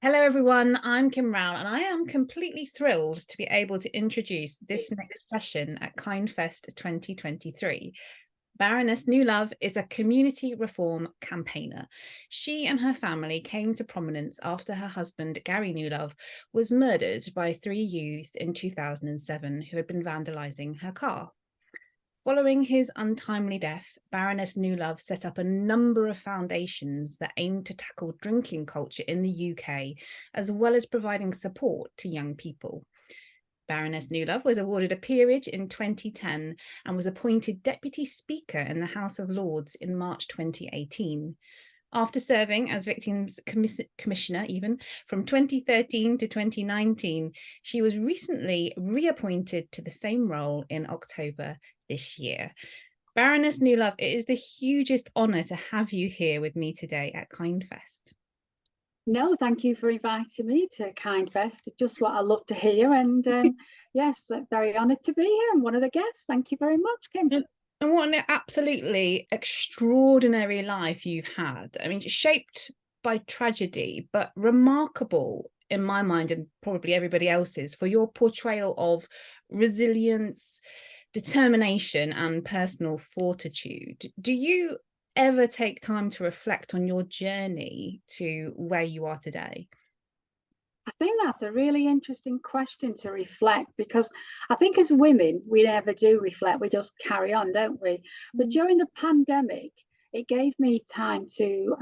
Hello, everyone. I'm Kim Brown, and I am completely thrilled to be able to introduce this next session at KindFest 2023. Baroness Newlove is a community reform campaigner. She and her family came to prominence after her husband, Gary Newlove, was murdered by three youths in 2007 who had been vandalising her car. Following his untimely death, Baroness Newlove set up a number of foundations that aim to tackle drinking culture in the UK, as well as providing support to young people. Baroness Newlove was awarded a peerage in 2010 and was appointed Deputy Speaker in the House of Lords in March 2018. After serving as Victims Commissioner even from 2013 to 2019, she was recently reappointed to the same role in October this year. Baroness Newlove, it is the hugest honour to have you here with me today at KindFest. No, thank you for inviting me to KindFest. Just what I love to hear. And yes, very honoured to be here. I'm one of the guests. Thank you very much, Kim. And what an absolutely extraordinary life you've had. I mean, shaped by tragedy, but remarkable in my mind and probably everybody else's for your portrayal of resilience, determination, and personal fortitude. Do you ever take time to reflect on your journey to where you are today? I think that's a really interesting question to reflect, because I think as women, we never do reflect. We just carry on, don't we? But during the pandemic, it gave me time to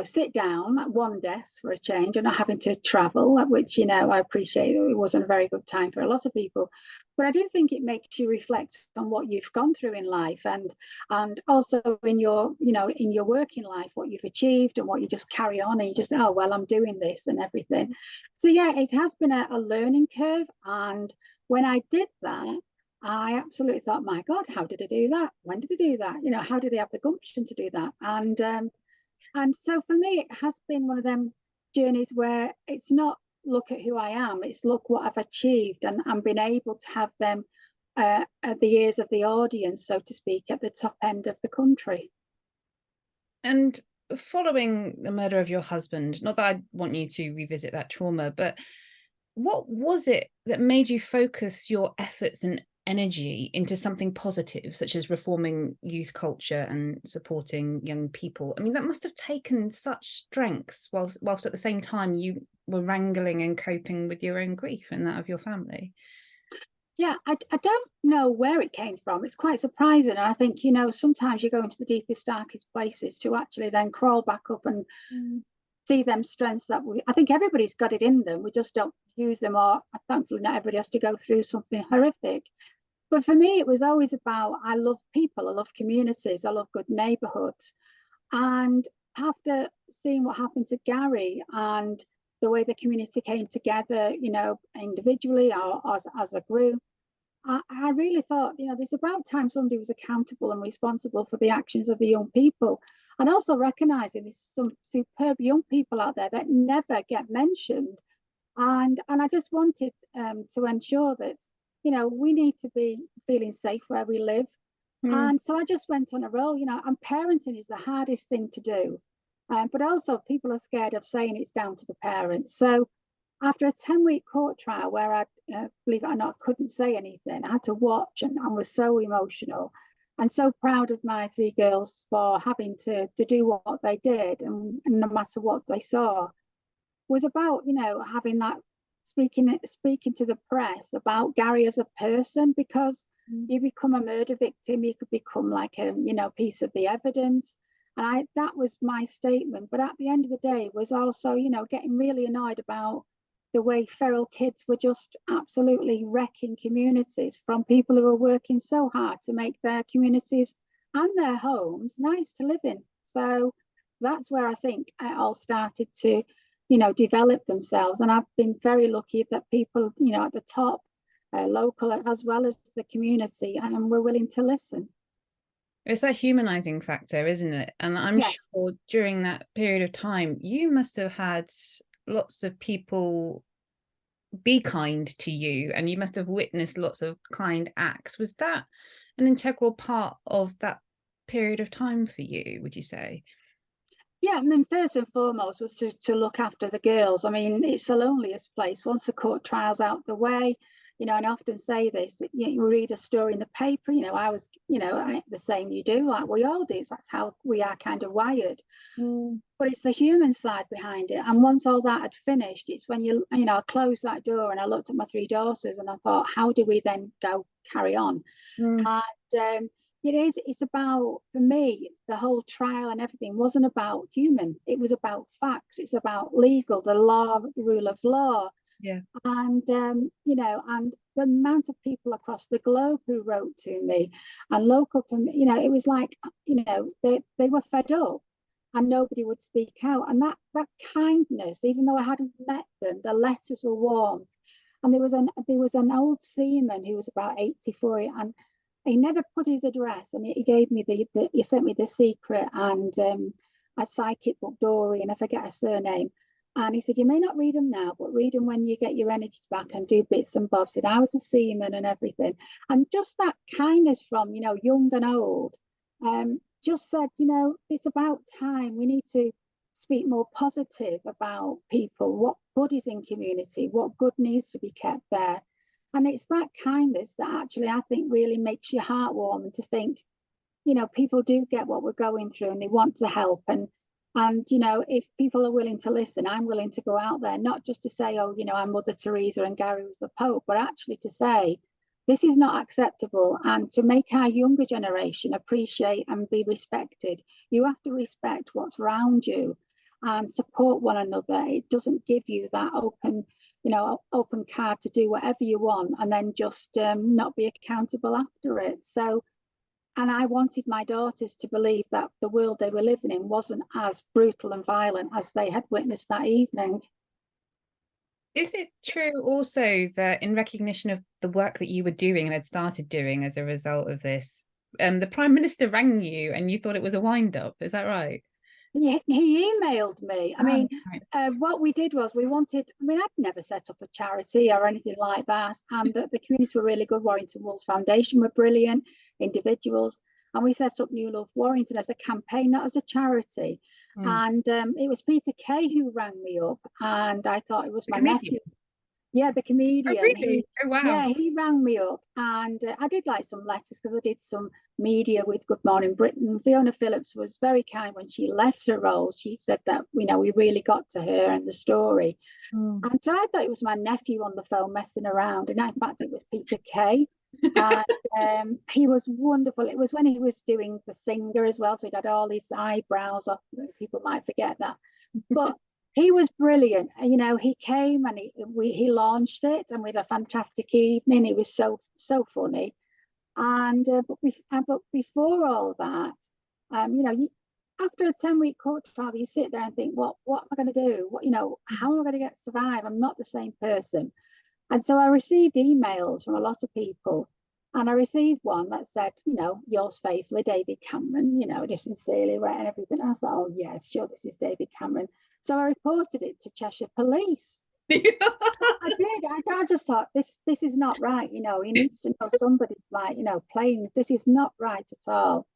sit down at one desk for a change and not having to travel, which, I appreciate it wasn't a very good time for a lot of people. But I do think it makes you reflect on what you've gone through in life, and also in your working life, what you've achieved and what you just carry on, and you just, oh, well, I'm doing this and everything. So yeah, it has been a learning curve. And when I did that, I absolutely thought, my God, how did I do that? When did I do that? How did they have the gumption to do that? And so for me, it has been one of them journeys where it's not look at who I am, it's look what I've achieved, and been able to have them at the ears of the audience, so to speak, at the top end of the country. And following the murder of your husband, not that I want you to revisit that trauma, but what was it that made you focus your efforts and energy into something positive, such as reforming youth culture and supporting young people? I mean, that must have taken such strengths whilst at the same time you were wrangling and coping with your own grief and that of your family. Yeah, I don't know where it came from. It's quite surprising. And I think, sometimes you go into the deepest, darkest places to actually then crawl back up and see them strengths that I think everybody's got it in them. We just don't use them, or thankfully not everybody has to go through something horrific. But for me, it was always about, I love people, I love communities, I love good neighborhoods. And after seeing what happened to Gary and the way the community came together, individually or as a group, I really thought, there's about time somebody was accountable and responsible for the actions of the young people. And also recognizing there's some superb young people out there that never get mentioned. And I just wanted to ensure that, we need to be feeling safe where we live. And so I just went on a roll, and parenting is the hardest thing to do. But also people are scared of saying it's down to the parents. So after a 10-week court trial where I, believe it or not, couldn't say anything, I had to watch, and I was so emotional and so proud of my three girls for having to do what they did, and no matter what they saw, was about, having that speaking to the press about Gary as a person, because you become a murder victim, you could become like a piece of the evidence. And that was my statement. But at the end of the day was also, getting really annoyed about the way feral kids were just absolutely wrecking communities, from people who are working so hard to make their communities and their homes nice to live in. So that's where I think it all started to develop themselves. And I've been very lucky that people, at the top, local as well as the community, and were willing to listen. It's that humanizing factor, isn't it? And I'm sure during that period of time, you must have had lots of people be kind to you, and you must have witnessed lots of kind acts. Was that an integral part of that period of time for you, would you say? Yeah, I mean, first and foremost was to look after the girls. I mean, it's the loneliest place. Once the court trial's out the way, and I often say this, you read a story in the paper, I was, the same you do, like we all do. So that's how we are kind of wired. But it's the human side behind it. And once all that had finished, it's when I closed that door and I looked at my three daughters and I thought, how do we then go carry on? And it's about, for me, the whole trial and everything wasn't about human. It was about facts. It's about legal, the law, the rule of law. Yeah. And, and the amount of people across the globe who wrote to me and local, it was like, they were fed up and nobody would speak out. And that kindness, even though I hadn't met them, the letters were warm. And there was an old seaman who was about 84, and he never put his address, and he gave me he sent me The Secret and a psychic book, Dory, and I forget her surname. And he said, you may not read them now, but read them when you get your energies back and do bits and bobs. Said I was a seaman and everything. And just that kindness from, young and old, just said, it's about time. We need to speak more positive about people, what good is in community, what good needs to be kept there. And it's that kindness that actually I think really makes your heart warm, and to think, people do get what we're going through and they want to help. And if people are willing to listen, I'm willing to go out there, not just to say, oh, I'm Mother Teresa and Gary was the Pope, but actually to say, this is not acceptable. And to make our younger generation appreciate and be respected, you have to respect what's around you and support one another. It doesn't give you that open card to do whatever you want and then just not be accountable after it. So, and I wanted my daughters to believe that the world they were living in wasn't as brutal and violent as they had witnessed that evening. Is it true also that in recognition of the work that you were doing and had started doing as a result of this, the Prime Minister rang you and you thought it was a wind-up? Is that right? He emailed me. I mean, what we did was I'd never set up a charity or anything like that. And the community were really good. Warrington Wolves Foundation were brilliant individuals. And we set up New Love Warrington as a campaign, not as a charity. And it was Peter Kay who rang me up. And I thought it was my nephew. Yeah, the comedian. Oh, really? Oh, wow. Yeah, he rang me up, and I did like some letters because I did some media with Good Morning Britain. Fiona Phillips was very kind when she left her role. She said that, we really got to her and the story. And so I thought it was my nephew on the phone messing around. And in fact, it was Peter Kay. And he was wonderful. It was when he was doing The Singer as well. So he had all his eyebrows off. People might forget that. But he was brilliant. He came and he launched it, and we had a fantastic evening. He was so funny. And but before all that, after a 10-week court trial, you sit there and think, what am I going to do? How am I going to survive? I'm not the same person. And so I received emails from a lot of people. And I received one that said, yours faithfully, David Cameron, just sincerely read and everything. And I thought, oh, yes, sure, this is David Cameron. So I reported it to Cheshire Police. I did. I just thought, this is not right. He needs to know somebody's playing. This is not right at all.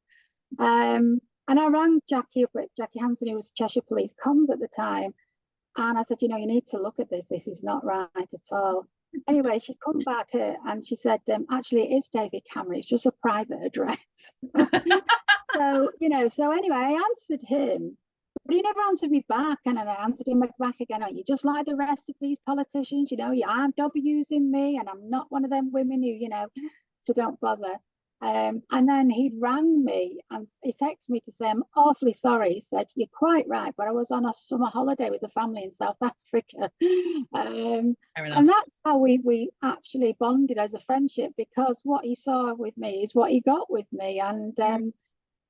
And I rang Jackie Hanson, who was Cheshire Police Comms at the time. And I said, you need to look at this. This is not right at all. Anyway, she come back and she said, actually, it is David Cameron. It's just a private address. So anyway, I answered him, but he never answered me back. And then I answered him back again. Are you just like the rest of these politicians? You are W's-ing me, and I'm not one of them women who, so don't bother. And then he rang me and he texted me to say, I'm awfully sorry. He said, you're quite right, but I was on a summer holiday with the family in South Africa. And that's how we actually bonded as a friendship, because what he saw with me is what he got with me. And,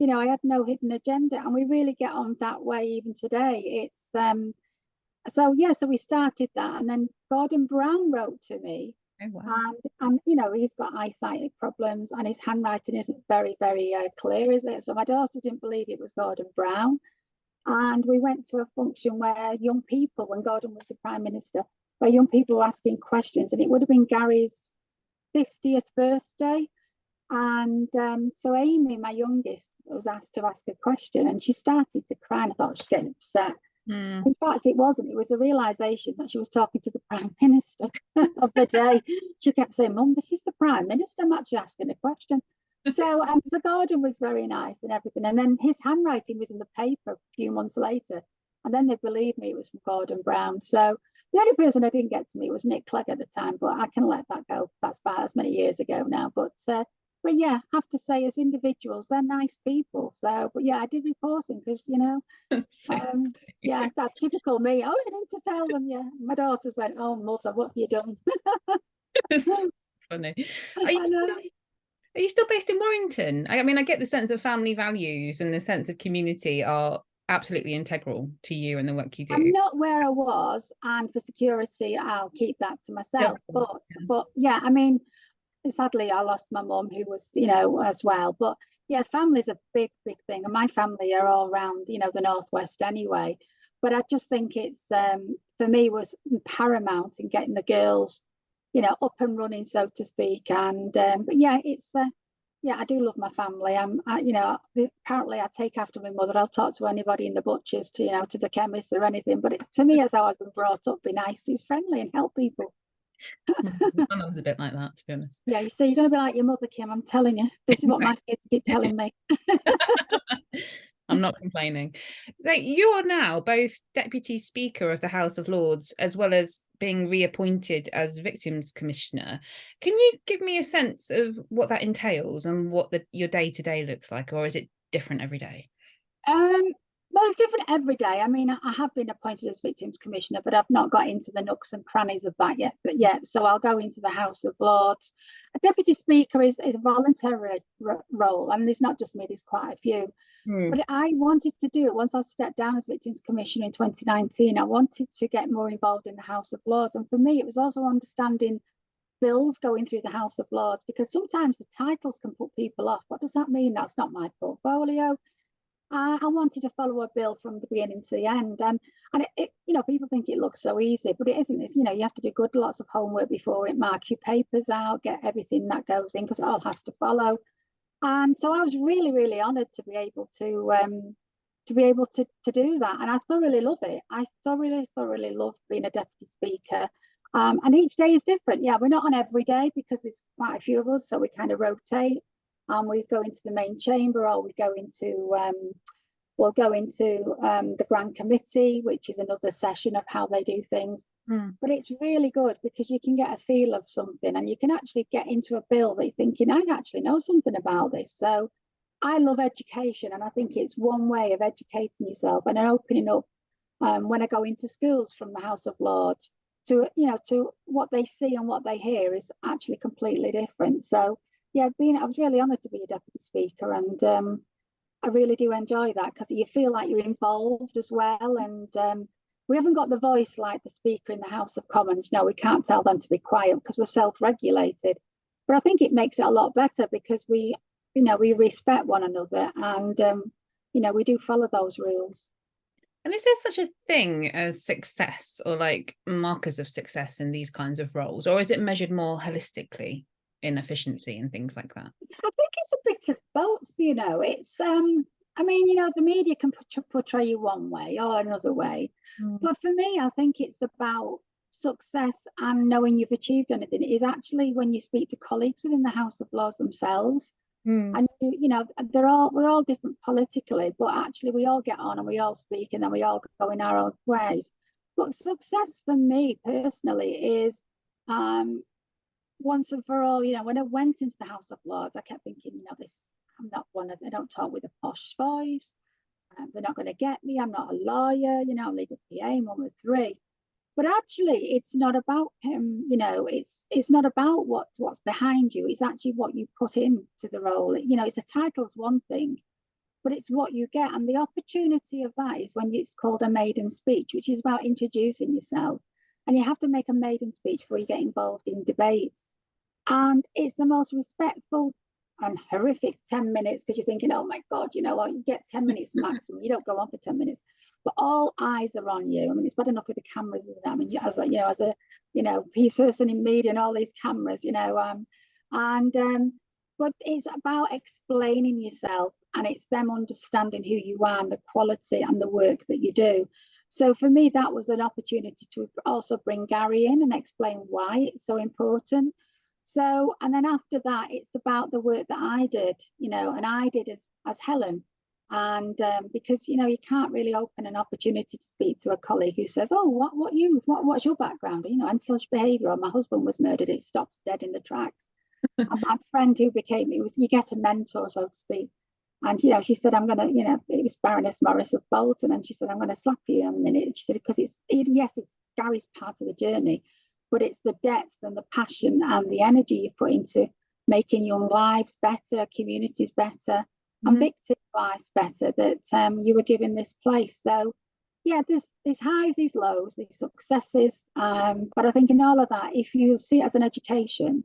I had no hidden agenda, and we really get on that way even today. It's so we started that. And then Gordon Brown wrote to me. Oh, wow. And he's got eyesight problems, and his handwriting isn't very, very clear, is it? So my daughter didn't believe it was Gordon Brown. And we went to a function where young people, when Gordon was the Prime Minister, where young people were asking questions, and it would have been Gary's 50th birthday. And so Amy, my youngest, was asked to ask a question, and she started to cry, and I thought she was getting upset. Mm. In fact, it wasn't. It was the realization that she was talking to the Prime Minister of the day. She kept saying, "Mum, this is the Prime Minister. I'm actually asking a question." So Gordon was very nice and everything. And then his handwriting was in the paper a few months later. And then they believed me it was from Gordon Brown. So the only person I didn't get to meet was Nick Clegg at the time, but I can let that go. That's about as many years ago now. But yeah, I have to say, as individuals, they're nice people. So, but yeah, I did reporting because, So yeah, that's typical me. Oh, you need to tell them. Yeah, my daughters went, "Oh, mother, what have you done?" it's funny. Are you I still, know. are you still based in Warrington? I mean, I get the sense of family values and the sense of community are absolutely integral to you and the work you I'm do. not where I was, and for security, I'll keep that to Yeah, myself. of course. But yeah, I mean, sadly, I lost my mum, who was, as well. But yeah, family's a big, big thing, and my family are all around, the northwest anyway. But I just think it's for me was paramount in getting the girls, up and running, so to speak. And but yeah, it's yeah, I do love my family. Apparently I take after my mother. I'll talk to anybody in the butchers, to the chemist or anything. But to me, as how I've been brought up, be nice, he's friendly and help people. My mum's a bit like that, to be honest. Yeah, you see, you're going to be like your mother, Kim. I'm telling you, this is what my kids keep telling me. I'm not complaining. So you are now both Deputy Speaker of the House of Lords as well as being reappointed as Victims Commissioner. Can you give me a sense of what that entails and what your day-to-day looks like, or is it different every day? Well, it's different every day. I mean, I have been appointed as Victims Commissioner, but I've not got into the nooks and crannies of that yet. But yeah, so I'll go into the House of Lords. A Deputy Speaker is a voluntary role, and there's not just me, there's quite a few. But I wanted to do it once I stepped down as Victims Commissioner in 2019. I wanted to get more involved in the House of Lords. And for me, it was also understanding bills going through the House of Lords, because sometimes the titles can put people off. What does that mean? That's not my portfolio. I wanted to follow a bill from the beginning to the end, and people think it looks so easy, but it isn't. It's, you have to do lots of homework before it, mark your papers out, get everything that goes in, because it all has to follow. And so I was really, really honoured to be able to do that, and I thoroughly love it. I thoroughly, thoroughly love being a deputy speaker. And each day is different. Yeah, we're not on every day because there's quite a few of us, so we kind of rotate. We go into the main chamber, or we'll go into the Grand Committee, which is another session of how they do things. But it's really good because you can get a feel of something, and you can actually get into a bill that you're thinking, I actually know something about this. So I love education, and I think it's one way of educating yourself and opening up when I go into schools from the House of Lords to what they see and what they hear is actually completely different. So yeah, I was really honoured to be a deputy speaker, and I really do enjoy that because you feel like you're involved as well. And we haven't got the voice like the Speaker in the House of Commons. No, we can't tell them to be quiet because we're self-regulated. But I think it makes it a lot better because we respect one another, and we do follow those rules. And is there such a thing as success or like markers of success in these kinds of roles, or is it measured more holistically in efficiency and things like that? I think it's a bit of both. It's I mean, the media can portray you one way or another way, but for me, I think it's about success and knowing you've achieved anything. It is actually when you speak to colleagues within the House of Lords themselves. And we're all different politically, but actually we all get on and we all speak, and then we all go in our own ways. But success for me personally is once and for all, when I went into the House of Lords, I kept thinking, I'm not I don't talk with a posh voice. They're not going to get me. I'm not a lawyer, I'm legal PA, I'm one with three. But actually, it's not about him. It's not about what's behind you. It's actually what you put into the role. It's a title's one thing, but it's what you get. And the opportunity of that is when it's called a maiden speech, which is about introducing yourself. And you have to make a maiden speech before you get involved in debates. And it's the most respectful and horrific 10 minutes because you're thinking, oh my God, you get 10 minutes maximum. You don't go on for 10 minutes. But all eyes are on you. I mean, it's bad enough with the cameras, isn't it? I mean, as a person in media and all these cameras, but it's about explaining yourself, and it's them understanding who you are and the quality and the work that you do. So for me, that was an opportunity to also bring Gary in and explain why it's so important. So, and then after that, it's about the work that I did, and I did as Helen. And because you can't really open an opportunity to speak to a colleague who says, "Oh, what's your background?" Antisocial behaviour, or my husband was murdered. It stops dead in the tracks. And my friend who became it was you get a mentor, so to speak. And she said, "I'm gonna," it was Baroness Morris of Bolton, and she said, "I'm gonna slap you in a minute." She said, because yes, it's Gary's part of the journey, but it's the depth and the passion and the energy you put into making young lives better, communities better, and victim lives better that you were given this place. So yeah, there's highs, there's lows, there's successes. But I think in all of that, if you see it as an education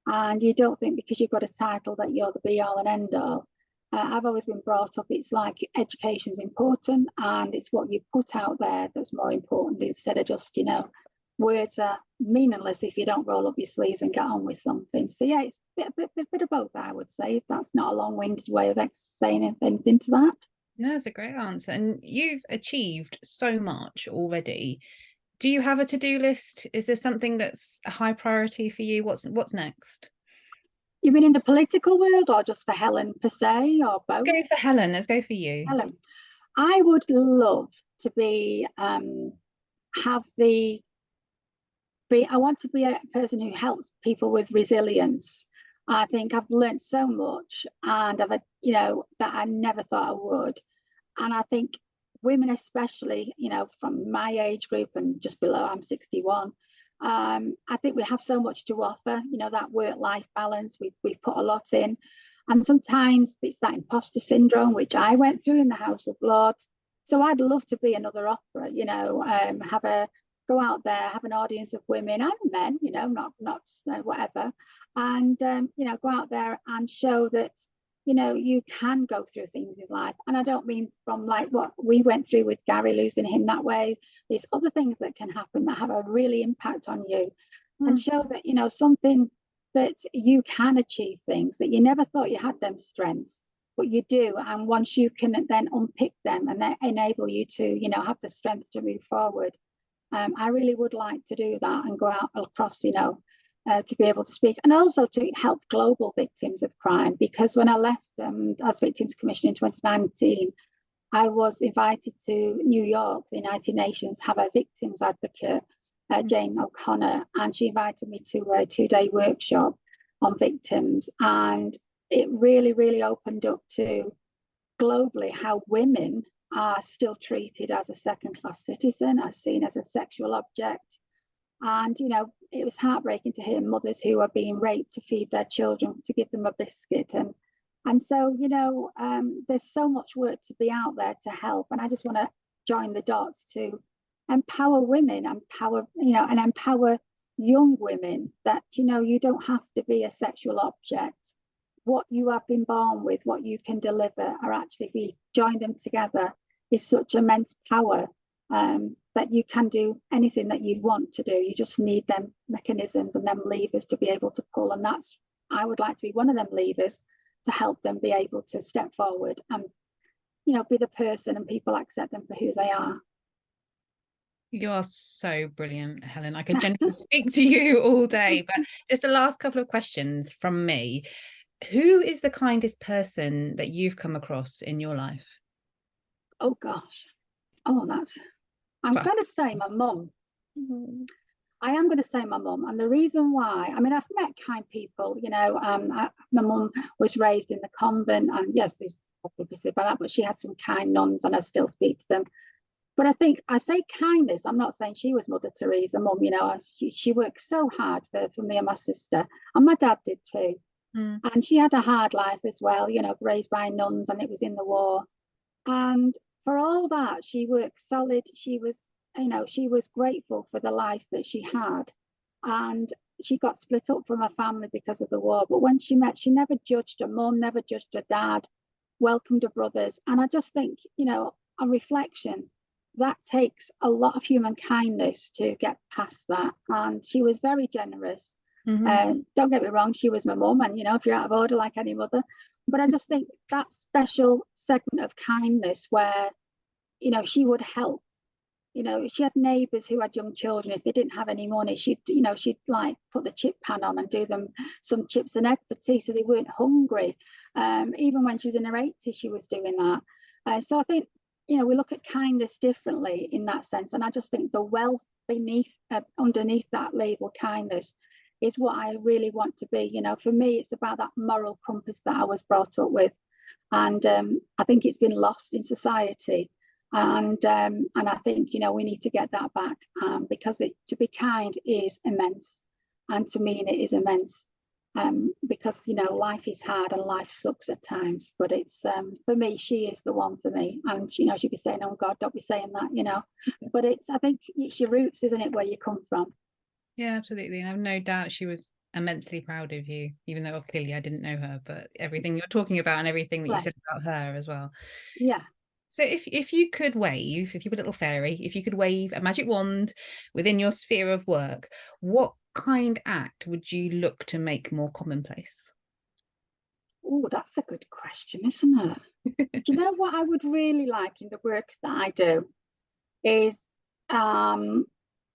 and you don't think because you've got a title that you're the be all and end all, I've always been brought up, it's like education's important and it's what you put out there that's more important, instead of just, words are meaningless if you don't roll up your sleeves and get on with something. So yeah, it's a bit of both, I would say, if that's not a long-winded way of saying anything to that. No, that's a great answer. And you've achieved so much already. Do you have a to-do list? Is there something that's a high priority for you? What's next? You mean in the political world, or just for Helen per se, or both? Let's go for Helen. Let's go for you. Helen, I would love to I want to be a person who helps people with resilience. I think I've learned so much, and I've, that I never thought I would. And I think women, especially, from my age group and just below, I'm 61. I think we have so much to offer. That work-life balance. We've put a lot in, and sometimes it's that imposter syndrome, which I went through in the House of Lords. So I'd love to be another opera. Go out there, have an audience of women and men, not whatever, and go out there and show that you can go through things in life. And I don't mean from like what we went through with Gary, losing him that way. There's other things that can happen that have a really impact on you, and show that something that you can achieve things that you never thought you had them strengths, but you do. And once you can then unpick them, and they enable you to have the strength to move forward. I really would like to do that and go out across, to be able to speak, and also to help global victims of crime. Because when I left as Victims Commissioner in 2019, I was invited to New York, the United Nations, have a victims advocate, Jane O'Connor, and she invited me to a 2-day workshop on victims. And it really, really opened up to globally how women are still treated as a second-class citizen, are seen as a sexual object. And, it was heartbreaking to hear mothers who are being raped to feed their children, to give them a biscuit. And so, there's so much work to be out there to help. And I just want to join the dots to empower women, and empower young women that, you don't have to be a sexual object. What you have been born with, what you can deliver, are actually, if you join them together, is such immense power that you can do anything that you want to do. You just need them mechanisms and them levers to be able to pull. And I would like to be one of them levers to help them be able to step forward and, be the person, and people accept them for who they are. You are so brilliant, Helen. I could genuinely speak to you all day. But just the last couple of questions from me. Who is the kindest person that you've come across in your life? Oh gosh. I'm going to say my mum. I am going to say my mum. And the reason why, I've met kind people, my mum was raised in the convent, and yes, there's obviously about that, but she had some kind nuns and I still speak to them. But I think I say kindness, I'm not saying she was Mother Teresa. Mum, she worked so hard for me and my sister, and my dad did too. And she had a hard life as well, raised by nuns, and it was in the war. And for all that, she worked solid. She was grateful for the life that she had. And she got split up from her family because of the war. But when she never judged her mum, never judged her dad, welcomed her brothers. And I just think, on reflection, that takes a lot of human kindness to get past that. And she was very generous. Don't get me wrong, she was my mum, and if you're out of order like any mother, but I just think that special segment of kindness where she would help. She had neighbours who had young children. If they didn't have any money, she'd like put the chip pan on and do them some chips and egg for tea so they weren't hungry. Even when she was in her 80s, she was doing that. So I think, we look at kindness differently in that sense. And I just think the wealth underneath that label kindness is what I really want to be. For me, it's about that moral compass that I was brought up with. And I think it's been lost in society. And I think we need to get that back, because to be kind is immense, and to mean it is immense, because life is hard and life sucks at times, but it's for me, she is the one for me. And she'd be saying, oh God, don't be saying that, but I think it's your roots, isn't it, where you come from? Yeah, absolutely. And I have no doubt she was immensely proud of you, even though clearly I didn't know her, but everything you're talking about and everything that you said about her as well. Yeah. So if you could wave, if you were a little fairy, if you could wave a magic wand within your sphere of work, what kind act would you look to make more commonplace? Oh, that's a good question, isn't it? Do you know what I would really like in the work that I do is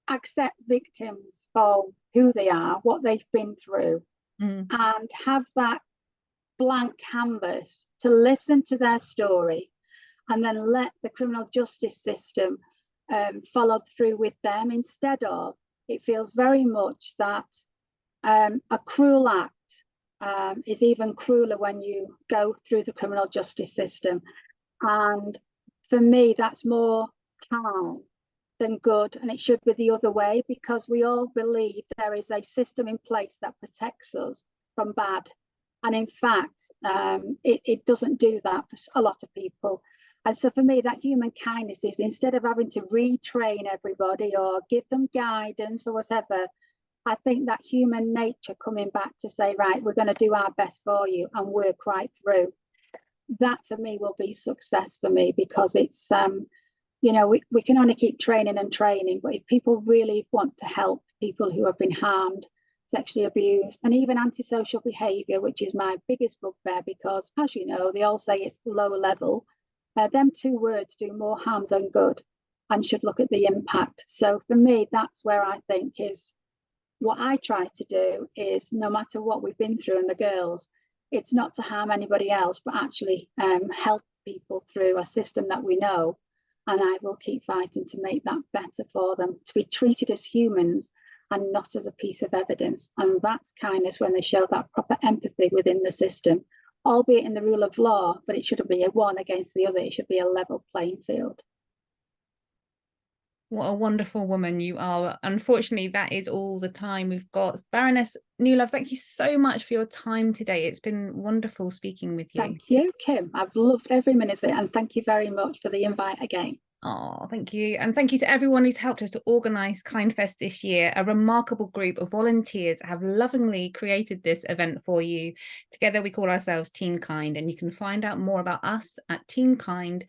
accept victims for who they are, what they've been through, and have that blank canvas to listen to their story, and then let the criminal justice system follow through with them, instead of, it feels very much that a cruel act is even crueler when you go through the criminal justice system. And for me, that's more harm than good, and it should be the other way, because we all believe there is a system in place that protects us from bad. And in fact, it doesn't do that for a lot of people. And so for me, that human kindness is, instead of having to retrain everybody or give them guidance or whatever, I think that human nature coming back to say, right, we're going to do our best for you and work right through. That for me will be success for me, because it's, we can only keep training and training, but if people really want to help people who have been harmed, sexually abused, and even antisocial behaviour, which is my biggest bugbear, because as you know, they all say it's low level. Them two words do more harm than good, and should look at the impact. So for me, that's where I think is what I try to do is, no matter what we've been through, and the girls, it's not to harm anybody else, but actually help people through a system that we know. And I will keep fighting to make that better for them, to be treated as humans and not as a piece of evidence. And that's kindness, when they show that proper empathy within the system, albeit in the rule of law, but it shouldn't be a one against the other. It should be a level playing field. What a wonderful woman you are. Unfortunately, that is all the time we've got. Baroness Newlove, thank you so much for your time today. It's been wonderful speaking with you. Thank you, Kim. I've loved every minute of it, and thank you very much for the invite again. Oh, thank you. And thank you to everyone who's helped us to organise Kindfest this year. A remarkable group of volunteers have lovingly created this event for you. Together we call ourselves Team Kind, and you can find out more about us at teamkind.org.uk.